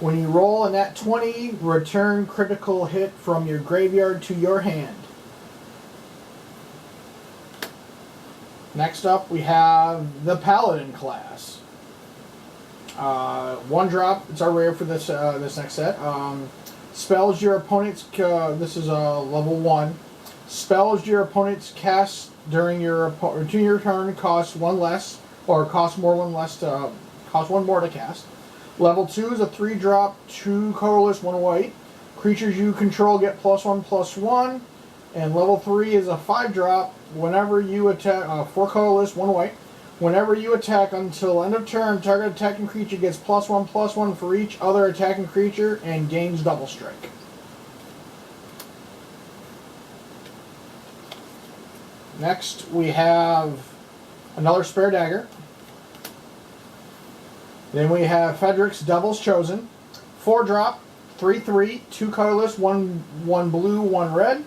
When you roll a nat 20, return critical hit from your graveyard to your hand. Next up, we have the Paladin class. 1 drop. It's our rare for this this next set. Spells your opponent's. This is level 1. Spells your opponent's cast during your turn cost 1 less, or cost more 1 less to cost 1 more to cast. Level 2 is a 3 drop, 2 colorless, 1 white. Creatures you control get +1/+1. And level 3 is a 5 drop. Whenever you attack, 4 colorless, 1 white. Whenever you attack until end of turn, target attacking creature gets +1/+1 for each other attacking creature and gains double strike. Next, we have another Spare Dagger. Then we have Fedric's Devil's Chosen. 4 drop, 3/3, 2 colorless, 1 blue, 1 red.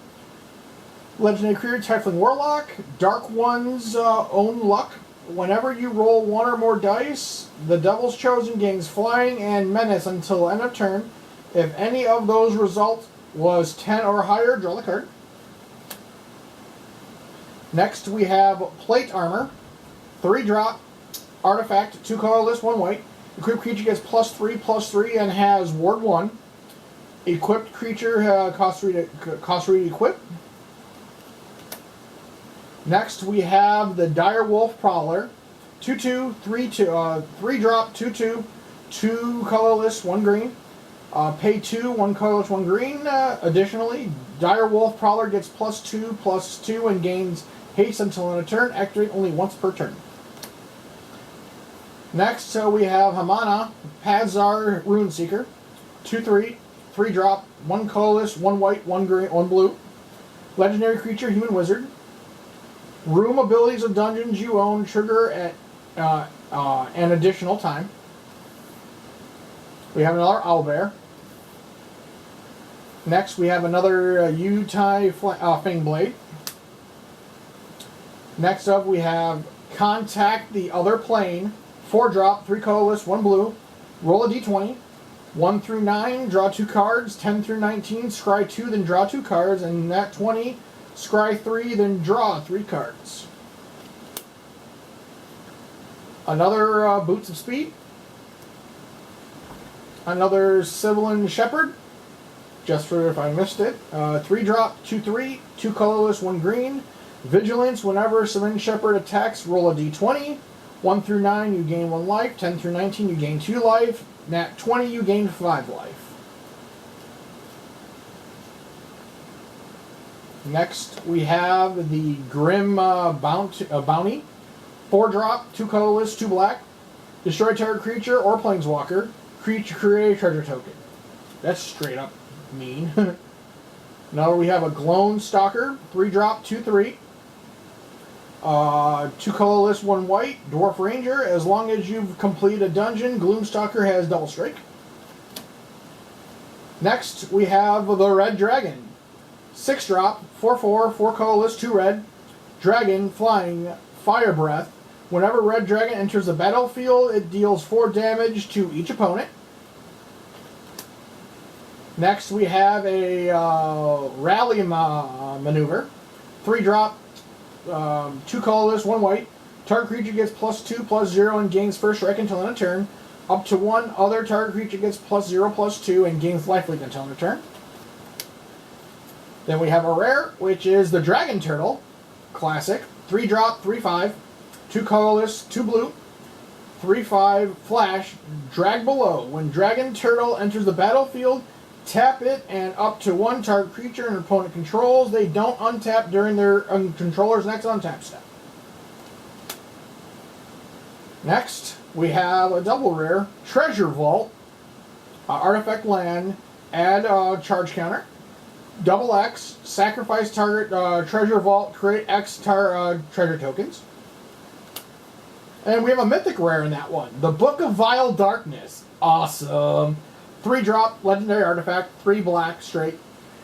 Legendary creature, Tiefling Warlock. Dark One's own luck. Whenever you roll 1 or more dice, the Devil's Chosen gains flying and menace until end of turn. If any of those results was 10 or higher, draw the card. Next, we have Plate Armor. 3 drop, artifact, 2 colorless, 1 white. Equipped creature gets +3/+3 and has Ward 1. Equipped creature costs 3 to equip. Next, we have the Dire Wolf Prowler. 2/2, 3 drop, 2/2, 2 colorless, 1 green. Pay 2, 1 colorless, 1 green. Additionally, Dire Wolf Prowler gets +2/+2 and gains haste until end of turn, activate only once per turn. Next, we have Hamana, Padzar Runeseeker. 2/3, 3 drop, 1 colorless, 1 white, 1 green, 1 blue. Legendary creature, Human Wizard. Room abilities of dungeons you own trigger at an additional time. We have another Owlbear. Next, we have another Yutai Fangblade. Next up, we have Contact the Other Plane. 4 drop, 3 colorless, 1 blue. Roll a d20. 1 through 9, draw 2 cards. 10 through 19, scry 2, then draw 2 cards. And nat 20, scry 3, then draw 3 cards. Another Boots of Speed. Another Sylvan Shepherd. Just for if I missed it. 3 drop, 2/3, 2 colorless, 1 green. Vigilance, whenever Sylvan Shepherd attacks, roll a d20. 1 through 9, you gain 1 life. 10 through 19, you gain 2 life. Nat 20, you gain 5 life. Next, we have the Grim Bounty. 4 drop, 2 colorless, 2 black. Destroy target creature or planeswalker. Creature create a treasure token. That's straight up mean. Now we have a Gloam Stalker. 3 drop, 2/3. 2 colorless, 1 white. Dwarf Ranger. As long as you've completed a dungeon, Gloomstalker has double strike. Next, we have the Red Dragon. 6 drop, 4/4, 4 colorless, 2 red. Dragon, flying, fire breath. Whenever Red Dragon enters the battlefield, it deals 4 damage to each opponent. Next, we have a Rally Maneuver. 3 drop, 2 colorless, 1 white. Target creature gets +2/+0 and gains first strike until end of turn. Up to 1 other target creature gets +0/+2 and gains lifelink until end of turn. Then we have a rare, which is the Dragon Turtle. Classic. 3 drop, 3/5. 2 colorless, 2 blue. 3/5 flash. Drag below. When Dragon Turtle enters the battlefield, tap it and up to 1 target creature an opponent controls. They don't untap during their controller's next untap step. Next, we have a double rare. Treasure Vault. Artifact land. Add charge counter. Double X. Sacrifice target treasure vault. Create X treasure tokens. And we have a mythic rare in that one. The Book of Vile Darkness. Awesome. 3 drop, legendary artifact, 3 black, straight.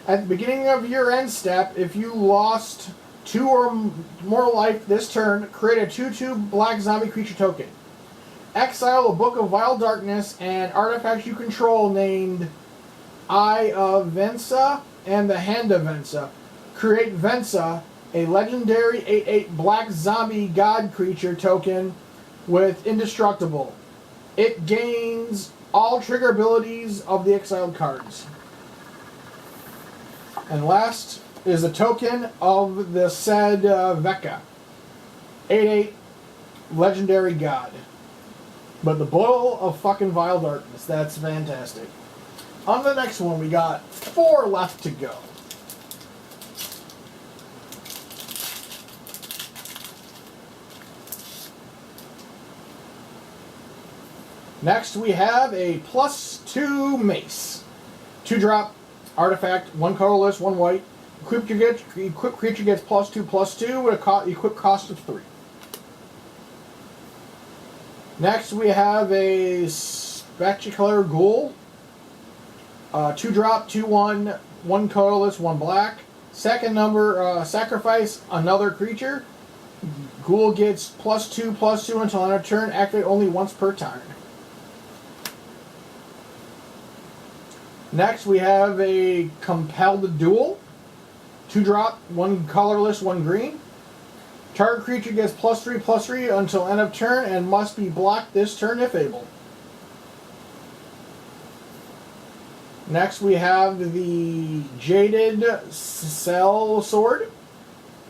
At the beginning of your end step, if you lost 2 or more life this turn. Create a 2/2 black zombie creature token. Exile a Book of Vile Darkness and artifacts you control named Eye of Vensa and the Hand of Vensa. Create Vensa, a legendary 8/8 black zombie god creature token with indestructible. It gains all trigger abilities of the exiled cards. And last is a token of the said Veka. 8/8 legendary god. But the Bowl of fucking Vile Darkness. That's fantastic. On the next one, we got 4 left to go. Next, we have a +2 mace. 2-drop artifact, 1 colorless, 1 white. Equipped creature gets +2/+2 with a equip cost of 3. Next, we have a Spectacular Ghoul. 2-drop, 2/1, 1 colorless, 1 black. Second number, sacrifice another creature. Ghoul gets +2/+2 until end of turn. Activate only once per turn. Next, we have a Compelled Duel. 2-drop, 1 colorless, 1 green. Target creature gets +3/+3 until end of turn and must be blocked this turn if able. Next, we have the Jaded Cell Sword.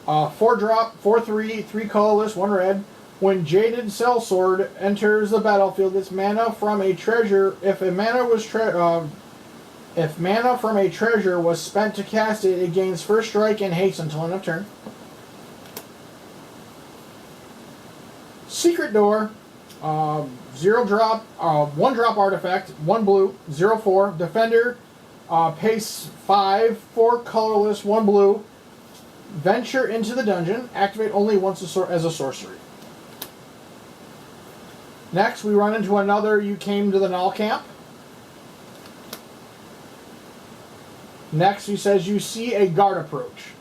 4-drop, 4/3, 3 colorless, 1 red. When Jaded Cell Sword enters the battlefield, its mana from a treasure. If mana from a treasure was spent to cast it, it gains first strike and haste until end of turn. Secret Door, 0-drop, 1-drop artifact, 1 blue, 0/4, defender, pace 5, 4 colorless, 1 blue. Venture into the dungeon, activate only once as a sorcery. Next, we run into another You Came to the Null Camp. Next, he says you see a guard approach.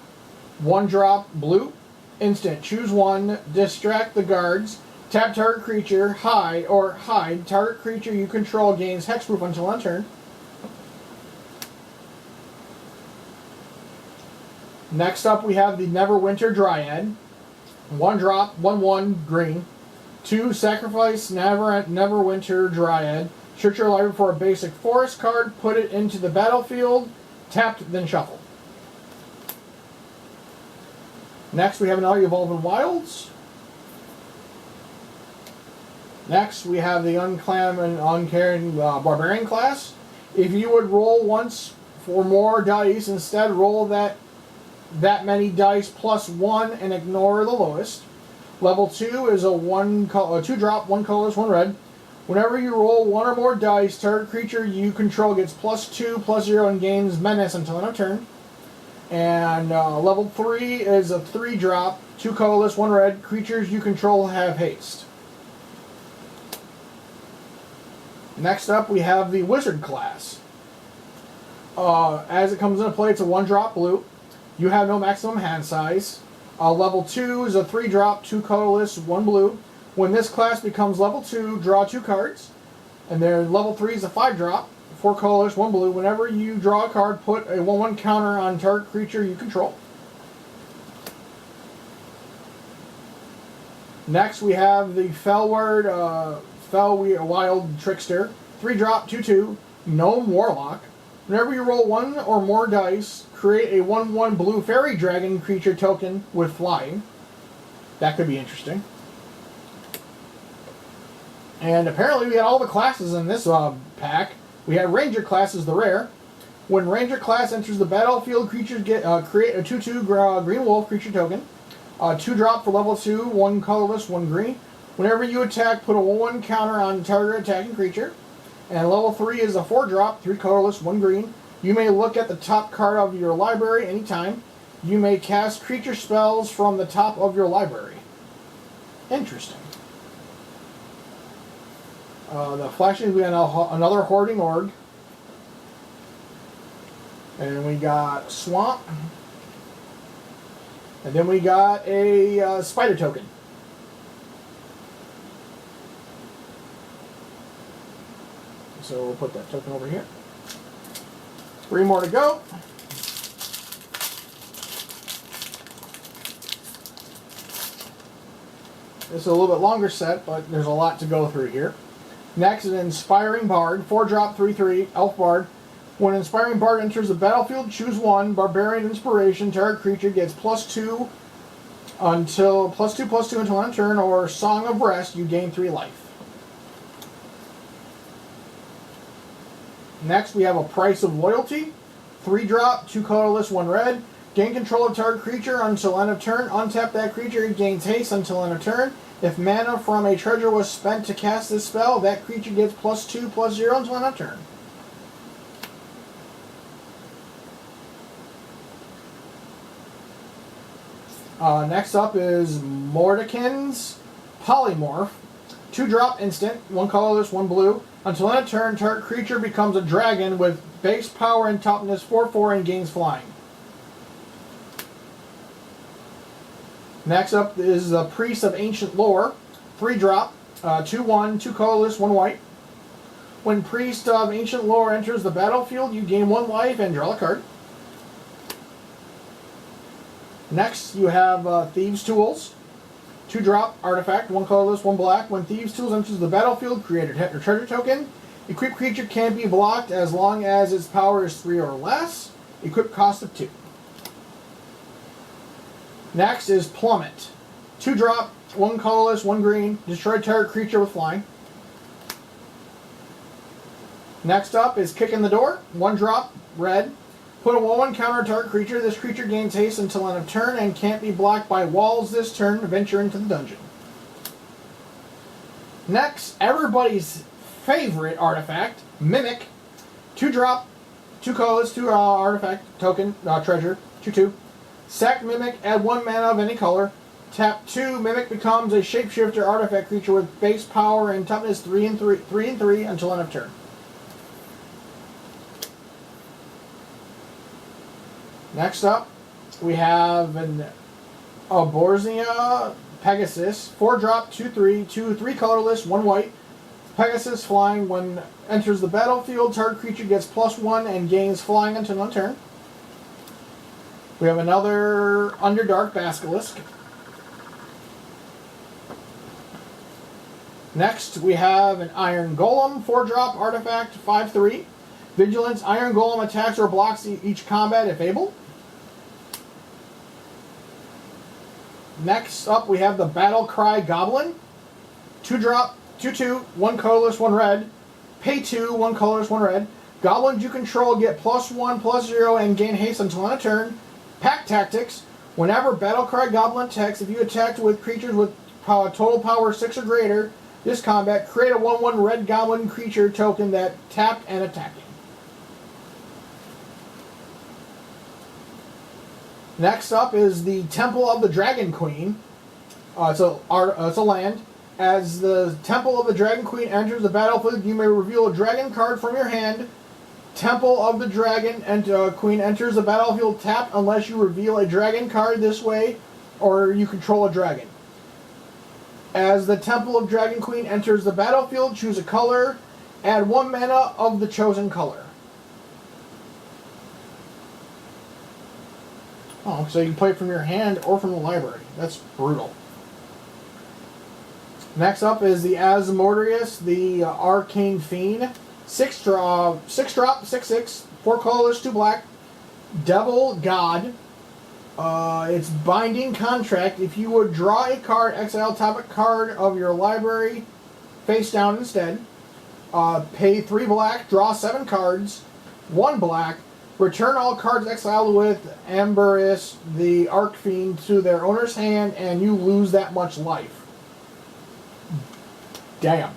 1-drop, blue, instant. Choose 1, distract the guards, tap target creature, hide, or hide. Target creature you control gains hexproof until end turn. Next up, we have the Neverwinter Dryad. 1-drop, 1/1, green. 2, sacrifice Neverwinter Dryad. Search your library for a basic forest card, put it into the battlefield. Tapped, then shuffle. Next, we have another Evolving Wilds. Next, we have the Unclam and Uncaring Barbarian class. If you would roll once for more dice, instead roll that many dice +1 and ignore the lowest. Level 2 is a 2-drop, 1 colorless, 1 red. Whenever you roll 1 or more dice, target creature you control gets +2/+0 and gains menace until end of turn. And level 3 is a 3-drop, 2 colorless, 1 red. Creatures you control have haste. Next up, we have the Wizard class. As it comes into play, it's a 1-drop blue. You have no maximum hand size. Level 2 is a 3-drop, 2 colorless, 1 blue. When this class becomes level 2, draw 2 cards. And then level 3 is a 5-drop, 4 colorless, 1 blue. Whenever you draw a card, put a 1/1 counter on target creature you control. Next, we have the Fellwild Trickster. 3-drop, 2/2, Gnome Warlock. Whenever you roll 1 or more dice, create a 1/1 blue fairy dragon creature token with flying. That could be interesting. And apparently we got all the classes in this pack. We have Ranger class as the rare. When Ranger class enters the battlefield, creatures get create a 2/2 green wolf creature token. 2-drop for level 2, 1 colorless, 1 green. Whenever you attack, put a 1/1 counter on target attacking creature. And level 3 is a 4-drop, 3 colorless, 1 green. You may look at the top card of your library anytime. You may cast creature spells from the top of your library. Interesting. The flashing, we got another Hoarding Org. And we got Swamp. And then we got a spider token. So we'll put that token over here. 3 more to go. This is a little bit longer set, but there's a lot to go through here. Next is Inspiring Bard. 4-drop, 3/3, Elf Bard. When Inspiring Bard enters the battlefield, choose 1. Barbarian Inspiration. Target creature gets +2 until +2/+2 until end turn, or Song of Rest. You gain 3 life. Next, we have a Price of Loyalty. 3-drop, 2 colorless, 1 red. Gain control of target creature until end of turn. Untap that creature. It gains haste until end of turn. If mana from a treasure was spent to cast this spell, that creature gets +2/+0 until end of turn. Next up is Mordenkainen's Polymorph. 2-drop instant, 1 colorless, 1 blue. Until end of turn, target creature becomes a dragon with base power and toughness 4/4 and gains flying. Next up is the Priest of Ancient Lore. 3-drop, 2/1, 2 colorless, 1 white. When Priest of Ancient Lore enters the battlefield, you gain 1 life and draw a card. Next, you have Thieves' Tools. 2-drop, artifact, 1 colorless, 1 black. When Thieves' Tools enters the battlefield, create a treasure token. Equipped creature can't be blocked as long as its power is 3 or less. Equip cost of 2. Next is Plummet. 2-drop, 1 colorless, 1 green. Destroy target creature with flying. Next up is Kick in the Door. 1-drop, red. Put a 1/1 counter target creature. This creature gains haste until end of turn and can't be blocked by walls this turn. Venture into the dungeon. Next, everybody's favorite artifact, Mimic. 2-drop, 2 colorless, 2 artifact token, treasure, 2/2. Sack Mimic, add 1 mana of any color. Tap 2, Mimic becomes a shapeshifter artifact creature with base power and toughness 3 and 3 until end of turn. Next up, we have an Aborzia Pegasus. 4-drop, 2/3, 3 colorless, 1 white. Pegasus flying. When enters the battlefield, target creature gets +1 and gains flying until end turn. We have another Underdark Basilisk. Next, we have an Iron Golem, 4-drop artifact, 5/3. Vigilance, Iron Golem attacks or blocks each combat if able. Next up, we have the Battle Cry Goblin. 2-drop, 2/2, 1 colorless, 1 red. Pay 2, 1 colorless, 1 red. Goblins you control get +1/+0 and gain haste until end of turn. Pack Tactics. Whenever Battlecry Goblin attacks, if you attacked with creatures with total power 6 or greater, this combat, create a 1/1 red goblin creature token that tapped and attacking. Next up is the Temple of the Dragon Queen. It's a land. As the Temple of the Dragon Queen enters the battlefield, you may reveal a dragon card from your hand. Temple of the Dragon Queen enters the battlefield tapped unless you reveal a dragon card this way or you control a dragon. As the Temple of Dragon Queen enters the battlefield, choose a color, add 1 mana of the chosen color. Oh, so you can play it from your hand or from the library. That's brutal. Next up is the Asmodeus, the Arcane Fiend. 6-drop, 6/6, 4 colorless, 2 black. Devil God. It's Binding Contract. If you would draw a card, exile top card of your library face down instead. Pay 3 black, draw 7 cards, 1 black. Return all cards exiled with Amberus, the Archfiend, to their owner's hand, and you lose that much life. Damn.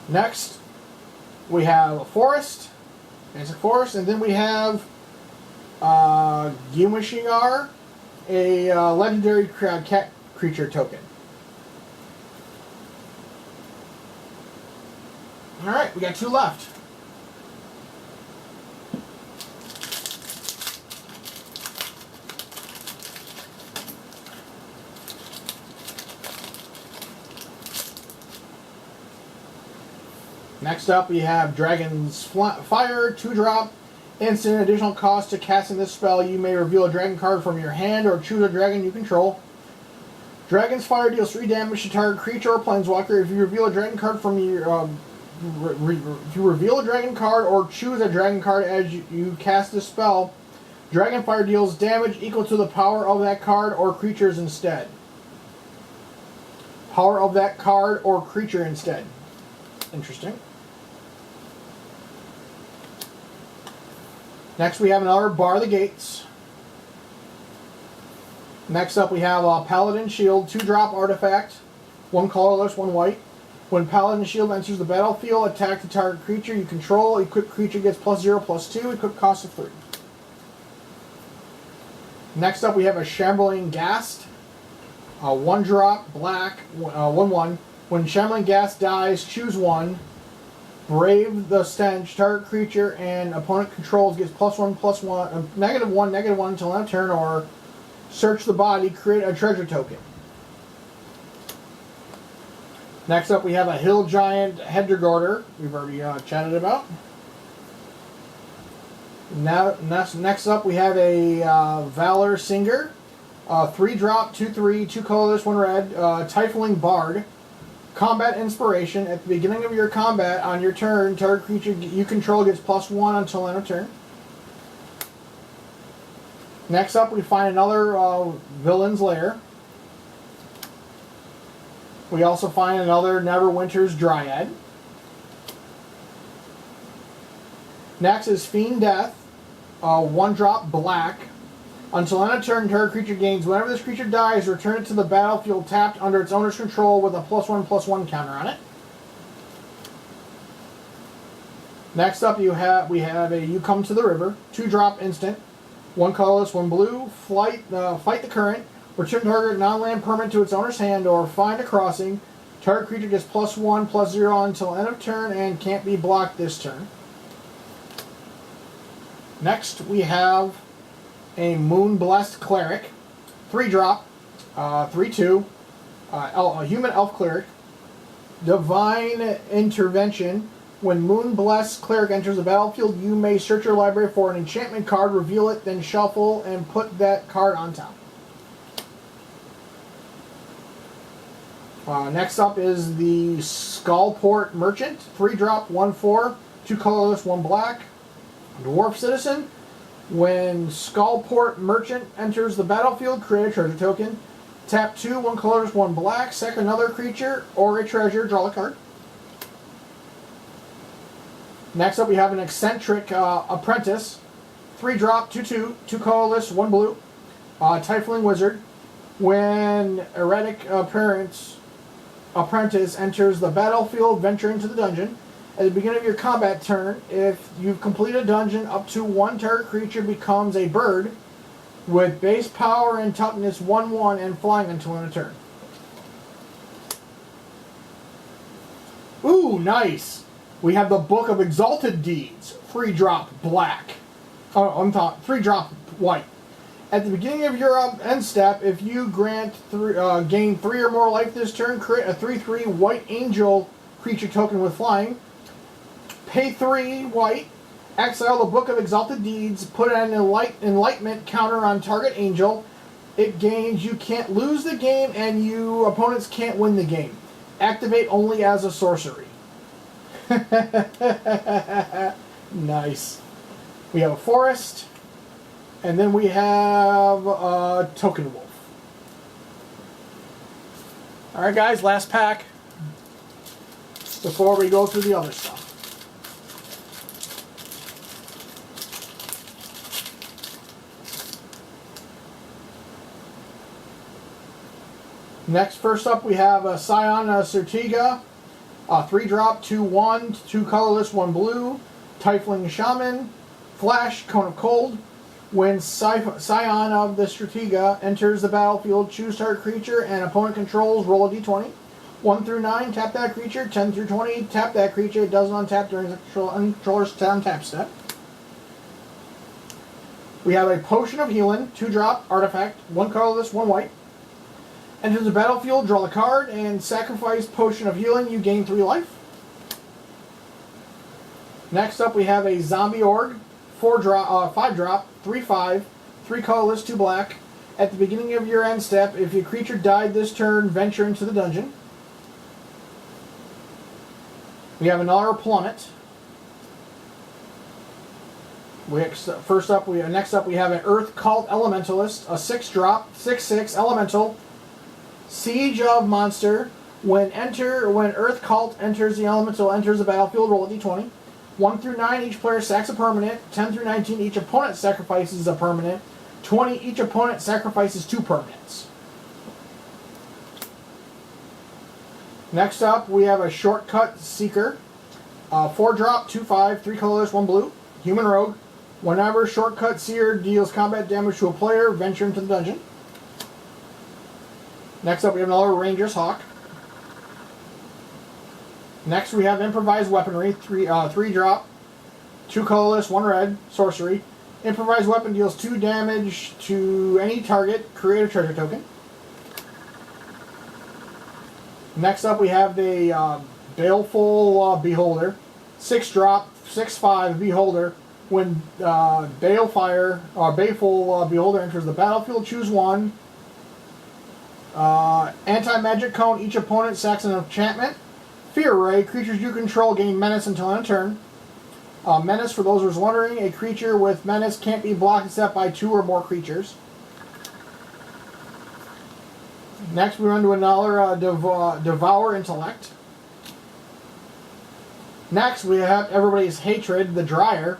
Next, we have a forest, basic forest, and then we have Gimishingar, a legendary cat creature token. Alright, we got 2 left. Next up, we have Dragon's Fire, 2-drop. Instant additional cost to casting this spell. You may reveal a dragon card from your hand or choose a dragon you control. Dragon's Fire deals 3 damage to target creature or planeswalker. If you reveal a dragon card from your if you reveal a dragon card or choose a dragon card as you cast this spell, Dragon Fire deals damage equal to the power of that card or creatures instead. Power of that card or creature instead. Interesting. Next we have another Bar the Gates. Next up we have a Paladin Shield, 2-drop artifact, 1 colorless, 1 white. When Paladin Shield enters the battlefield, attack the target creature you control. Equipped creature gets +0/+2, equipped cost of 3. Next up we have a Shambling Ghast, 1-drop, black, 1/1. When Shambling Ghast dies, choose 1. Brave the Stench. Target creature and opponent controls gets +1/+1, -1/-1 until end of turn, or search the body, create a treasure token. Next up we have a Hill Giant Hedregorder, we've already chatted about. Now, next up we have a Valor Singer, 3-drop, 2/3, 2 colorless, 1 red, Tiefling Bard. Combat Inspiration. At the beginning of your combat, on your turn, target creature you control gets +1 until end of turn. Next up, we find another Villain's Lair. We also find another Neverwinter's Dryad. Next is Fiend Death, 1-drop, black. Until end of turn, target creature gains. Whenever this creature dies, return it to the battlefield tapped under its owner's control with a +1/+1 counter on it. Next up, we have a You Come to the River, 2-drop instant, 1 colorless, 1 blue. Fight the current. Return target non-land permanent to its owner's hand, or find a crossing. Target creature gets +1/+0 until end of turn and can't be blocked this turn. Next, we have a Moonblessed Cleric, 3-drop, 3/2, a human elf cleric. Divine Intervention. When Moonblessed Cleric enters the battlefield, you may search your library for an enchantment card, reveal it, then shuffle and put that card on top. Next up is the Skullport Merchant, 3-drop, 1/4, 2 colorless, 1 black. Dwarf Citizen. When Skullport Merchant enters the battlefield, create a treasure token. Tap 2, 1 colorless, 1 black. Sack another creature or a treasure, draw a card. Next up we have an Eccentric Apprentice, 3-drop, 2/2, 2 colorless, 1 blue. Tiefling Wizard. When Erratic Apprentice enters the battlefield, venture into the dungeon. At the beginning of your combat turn, if you've completed a dungeon, up to 1 target creature becomes a bird with base power and toughness 1/1 and flying until end of turn. Ooh, nice! We have the Book of Exalted Deeds, 3-drop black. Oh, I'm talking 3-drop white. At the beginning of your end step, if you gain 3 or more life this turn, create a 3/3 white angel creature token with flying. Pay 3 white, exile the Book of Exalted Deeds, put an enlightenment counter on target angel. It gains you can't lose the game and you opponents can't win the game. Activate only as a sorcery. Nice. We have a forest, and then we have a Token Wolf. Alright guys, last pack before we go through the other stuff. Next, first up, we have a Scion Certiga, 3-drop, 2/1, 2 colorless, 1 blue. Tiefling Shaman, Flash, Cone of Cold. When Scion of the Stratega enters the battlefield, choose target creature and opponent controls, roll a d20. 1 through 9, tap that creature. 10 through 20, tap that creature. It doesn't untap during the controller's untap step. We have a Potion of Healing, 2-drop, artifact, 1 colorless, 1 white. Enters the battlefield, draw a card, and sacrifice Potion of Healing. You gain 3 life. Next up, we have a Zombie Org, 5-drop, 3/5, 3 colorless, 2 black. At the beginning of your end step, if your creature died this turn, venture into the dungeon. We have another Plummet. Next up, we have an Earth Cult Elementalist, a 6-drop, 6/6 elemental, Siege of Monster. When Earth Cult enters the elemental enters the battlefield, roll a d20. 1 through 9, each player sacks a permanent. 10 through 19, each opponent sacrifices a permanent. 20, each opponent sacrifices 2 permanents. Next up, we have a Shortcut Seeker, 4-drop, 2/5, 3 colorless, 1 blue, human rogue. Whenever Shortcut Seer deals combat damage to a player, venture into the dungeon. Next up, we have another Ranger's Hawk. Next, we have Improvised Weaponry, 3-drop, 2 colorless, 1 red, sorcery. Improvised weapon deals 2 damage to any target. Create a treasure token. Next up, we have the Baleful Beholder, 6-drop, 6/5 Beholder. When Baleful Beholder enters the battlefield, choose 1. Anti-magic cone. Each opponent sacks an enchantment. Fear Ray. Creatures you control gain menace until end of turn. Menace, for those who's wondering, a creature with menace can't be blocked except by 2 or more creatures. Next, we run to another Devour Intellect. Next, we have everybody's hatred, the Dryer.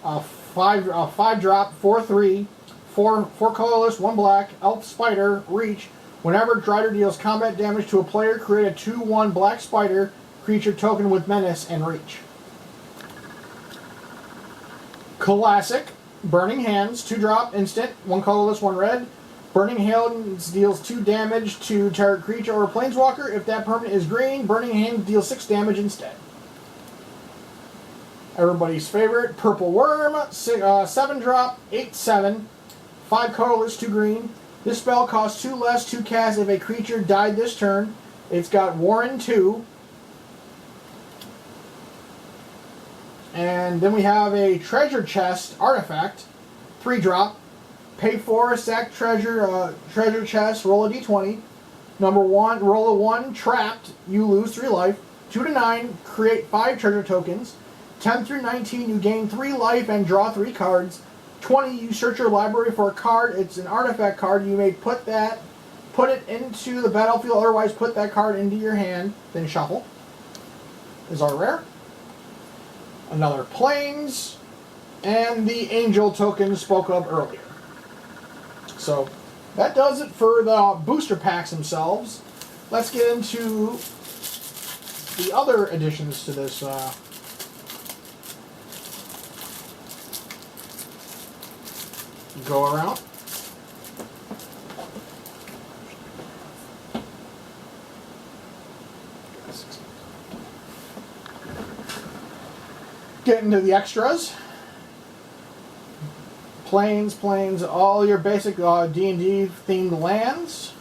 5-drop, 4/3, 4 colorless, 1 black, Elf Spider, Reach. Whenever Drider deals combat damage to a player, create a 2/1 black spider creature token with menace and reach. Classic, Burning Hands, 2-drop, instant, 1 colorless, 1 red. Burning Hands deals 2 damage to target creature or planeswalker. If that permanent is green, Burning Hands deals 6 damage instead. Everybody's favorite, Purple Worm, 7-drop, 8/7, 5 colorless, 2 green. This spell costs 2 less to cast if a creature died this turn. It's got Warren 2. And then we have a Treasure Chest Artifact, 3-drop, pay 4, sack treasure chest, roll a d20. Number 1, roll a 1, trapped, you lose 3 life. 2 to 9, create 5 treasure tokens. 10 through 19, you gain 3 life and draw 3 cards. 20, you search your library for a card. It's an artifact card. You may put it into the battlefield, otherwise put that card into your hand, then shuffle. Is our rare. Another Plains, and the Angel token spoke of earlier. So, that does it for the booster packs themselves. Let's get into the other additions to this go around. Get into the extras. Plains, all your basic D&D themed lands.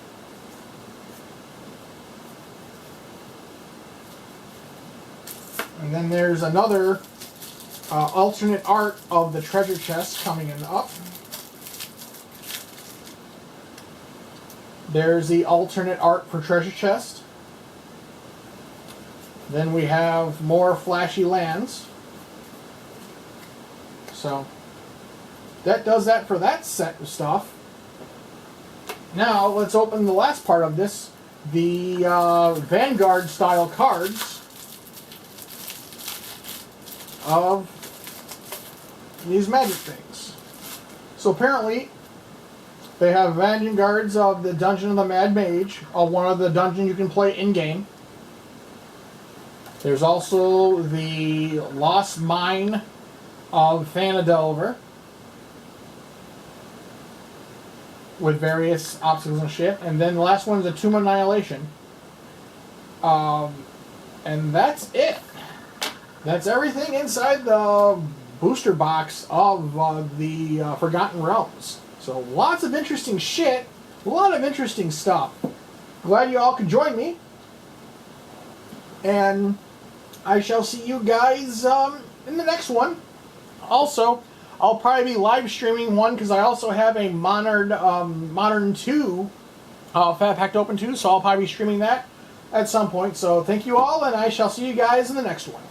And then there's another alternate art of the treasure chest coming in up. There's the alternate art for treasure chest. Then we have more flashy lands. So that does that for that set of stuff. Now let's open the last part of this, the Vanguard style cards of these magic things. So apparently they have Vanguards of the Dungeon of the Mad Mage, one of the dungeons you can play in-game. There's also the Lost Mine of Thanadelver with various obstacles and shit. And then the last one is the Tomb of Annihilation. And that's it. That's everything inside the booster box of the Forgotten Realms. So lots of interesting shit, a lot of interesting stuff. Glad you all could join me. And I shall see you guys in the next one, also, I'll probably be live streaming one because I also have a Modern 2 Fat Packed Open 2, so I'll probably be streaming that at some point. So thank you all, and I shall see you guys in the next one.